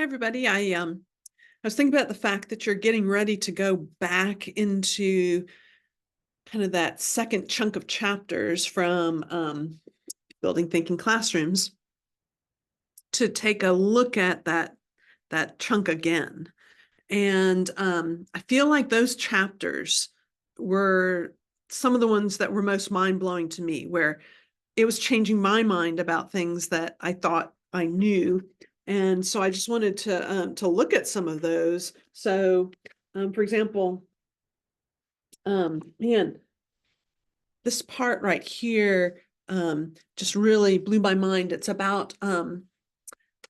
Everybody. I was thinking about the fact that you're getting ready to go back into kind of that second chunk of chapters from building thinking classrooms to take a look at that chunk again. And I feel like those chapters were some of the ones that were most mind-blowing to me, where it was changing my mind about things that I thought I knew. And so I just wanted to look at some of those. So, for example, man, this part right here just really blew my mind. It's about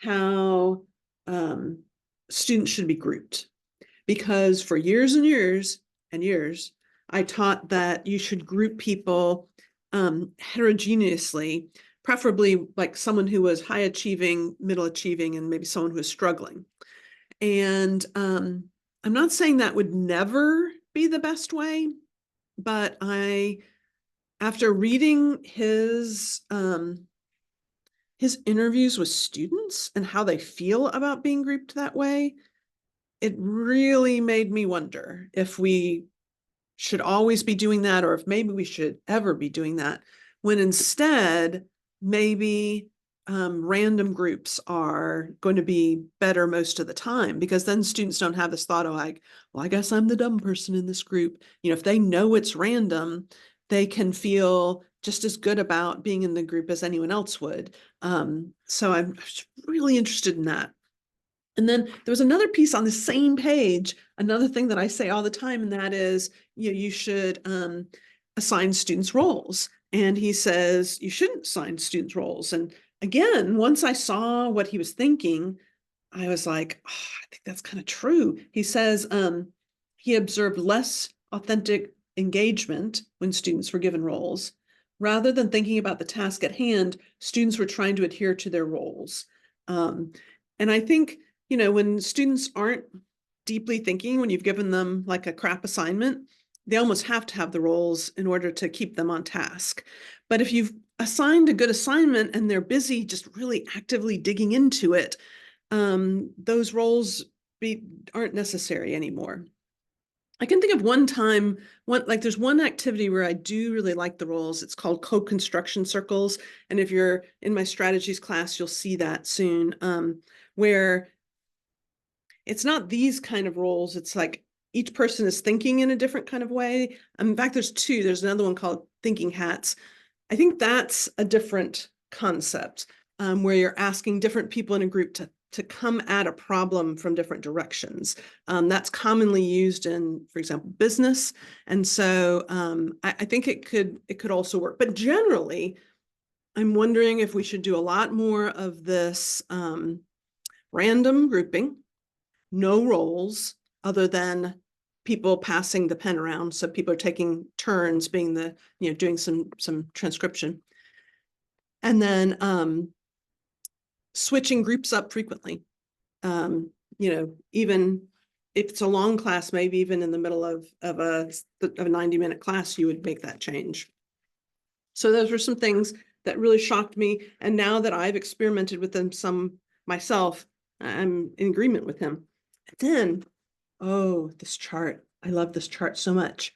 how students should be grouped. Because for years and years and years, I taught that you should group people heterogeneously, preferably like someone who was high achieving, middle achieving, and maybe someone who was struggling. And I'm not saying that would never be the best way, but after reading his interviews with students and how they feel about being grouped that way, it really made me wonder if we should always be doing that, or if maybe we should ever be doing that, when instead maybe random groups are going to be better most of the time, because then students don't have this thought of like, well, I guess I'm the dumb person in this group. If they know it's random, they can feel just as good about being in the group as anyone else would. So I'm really interested in that. And then there was another piece on the same page, another thing that I say all the time, and that is, you should assign students roles. And he says you shouldn't assign students roles. And again, once I saw what he was thinking, I was like, oh, I think that's kind of true. He says he observed less authentic engagement when students were given roles. Rather than thinking about the task at hand, students were trying to adhere to their roles. And I think, when students aren't deeply thinking, when you've given them like a crap assignment, they almost have to have the roles in order to keep them on task. But if you've assigned a good assignment and they're busy just really actively digging into it, those roles aren't necessary anymore. I can think of one time, there's one activity where I do really like the roles. It's called co-construction circles. And if you're in my strategies class, you'll see that soon, where it's not these kind of roles. It's like each person is thinking in a different kind of way. In fact, there's two. There's another one called thinking hats. I think that's a different concept, where you're asking different people in a group to come at a problem from different directions. That's commonly used in, for example, business. And so I think it could also work. But generally, I'm wondering if we should do a lot more of this random grouping, no roles other than people passing the pen around. So people are taking turns being doing some transcription. And then switching groups up frequently. Even if it's a long class, maybe even in the middle of a 90-minute class, you would make that change. So those were some things that really shocked me. And now that I've experimented with them some myself, I'm in agreement with him. And then, oh, this chart. I love this chart so much.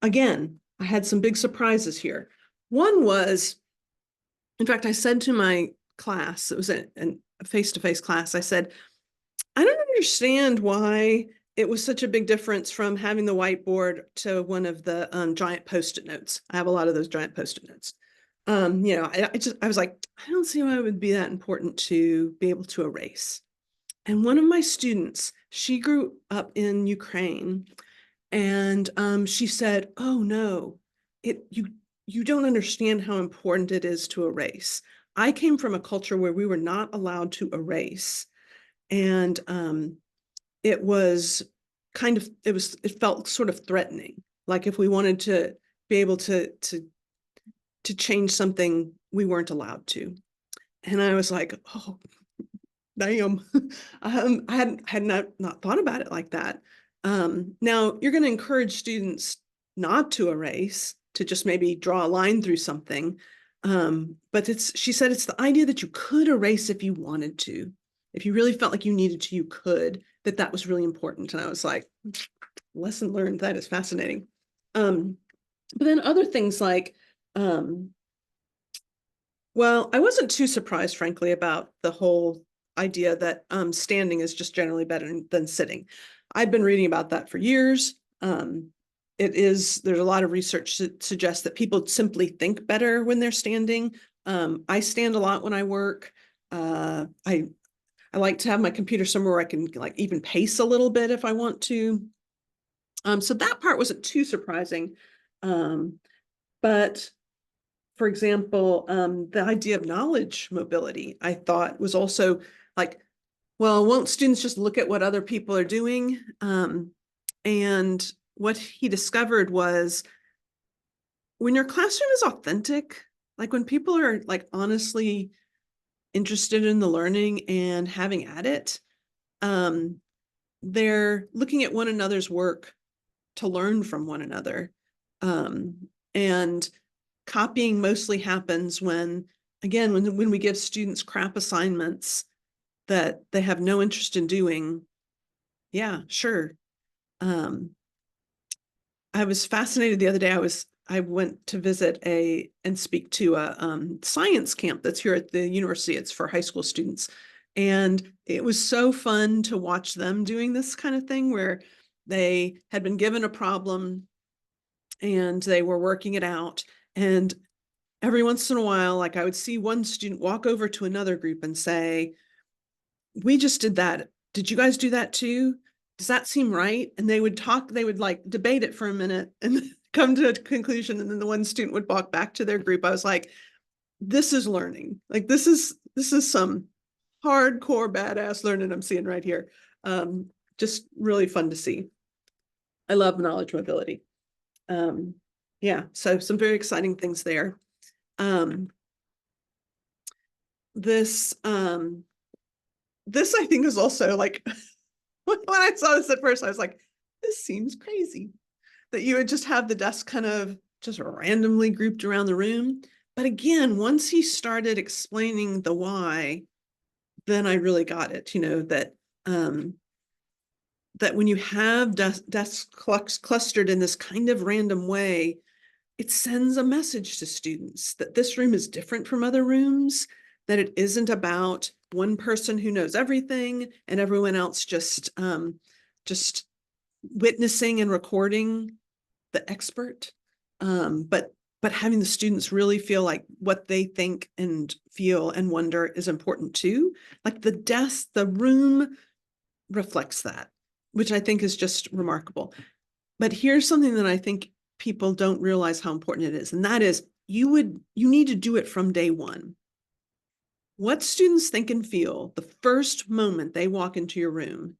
Again, I had some big surprises here. One was, in fact, I said to my class, it was a face-to-face class, I said, I don't understand why it was such a big difference from having the whiteboard to one of the giant Post-it notes. I have a lot of those giant Post-it notes. I was like, I don't see why it would be that important to be able to erase. And one of my students, she grew up in Ukraine, and she said, oh no, you don't understand how important it is to erase. I came from a culture where we were not allowed to erase. And it felt sort of threatening. Like if we wanted to be able to change something, we weren't allowed to. And I was like, oh, damn. I had not thought about it like that. Now you're going to encourage students not to erase, to just maybe draw a line through something. But she said it's the idea that you could erase if you wanted to if you really felt like you needed to, you could, that was really important. And I was like, lesson learned, that is fascinating. But then other things like, well, I wasn't too surprised, frankly, about the whole idea that standing is just generally better than sitting. I've been reading about that for years. There's a lot of research that suggests that people simply think better when they're standing. I stand a lot when I work. I like to have my computer somewhere where I can like even pace a little bit if I want to. So that part wasn't too surprising. But for example, the idea of knowledge mobility, I thought was also like, well, won't students just look at what other people are doing? And what he discovered was when your classroom is authentic, like when people are like honestly interested in the learning and having at it, they're looking at one another's work to learn from one another. And copying mostly happens when, again, when we give students crap assignments that they have no interest in doing. Yeah, sure. I was fascinated the other day. I went to visit and speak to a science camp that's here at the university. It's for high school students. And it was so fun to watch them doing this kind of thing where they had been given a problem and they were working it out. And every once in a while, like I would see one student walk over to another group and say, we just did that. Did you guys do that too? Does that seem right? And they would like debate it for a minute and come to a conclusion. And then the one student would walk back to their group. I was like, this is learning. Like this is some hardcore badass learning I'm seeing right here. Just really fun to see. I love knowledge mobility. Yeah, so some very exciting things there. This I think is also like when I saw this at first, I was like, this seems crazy that you would just have the desk kind of just randomly grouped around the room. But again, once he started explaining the why, then I really got it, that when you have desks clustered in this kind of random way, it sends a message to students that this room is different from other rooms, that it isn't about one person who knows everything and everyone else just witnessing and recording the expert, but having the students really feel like what they think and feel and wonder is important too. Like the room reflects that, which I think is just remarkable. But here's something that I think people don't realize how important it is, and that is you need to do it from day one. What students think and feel the first moment they walk into your room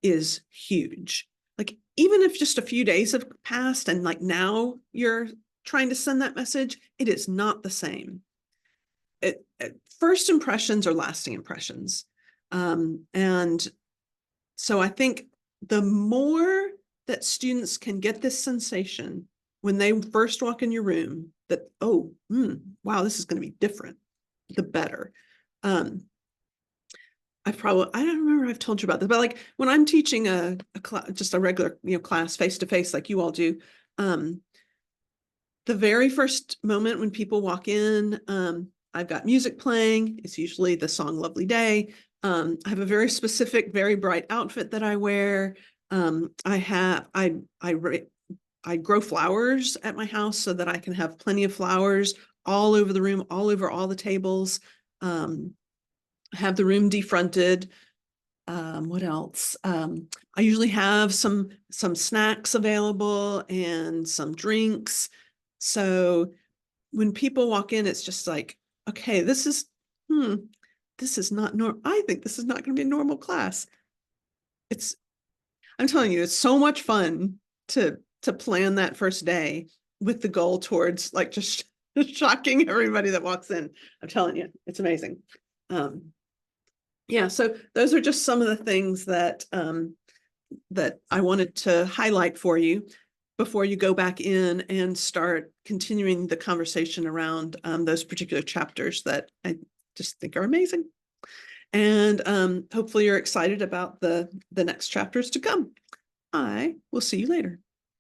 is huge. Like even if just a few days have passed and like now you're trying to send that message, it is not the same. First impressions are lasting impressions. And so I think the more that students can get this sensation when they first walk in your room that, oh, wow, this is going to be different, the better. I don't remember if I've told you about this, but like when I'm teaching just a regular, class face to face, like you all do, the very first moment when people walk in, I've got music playing. It's usually the song Lovely Day. I have a very specific, very bright outfit that I wear. I grow flowers at my house so that I can have plenty of flowers all over the room, all over all the tables. Have the room defronted. What else? I usually have some snacks available and some drinks. So when people walk in, it's just like, okay, this is not normal. I think this is not going to be a normal class. I'm telling you, it's so much fun to plan that first day with the goal towards like just shocking everybody that walks in. I'm telling you, it's amazing. Yeah, so those are just some of the things that that I wanted to highlight for you before you go back in and start continuing the conversation around those particular chapters that I just think are amazing. And hopefully you're excited about the next chapters to come. I will see you later.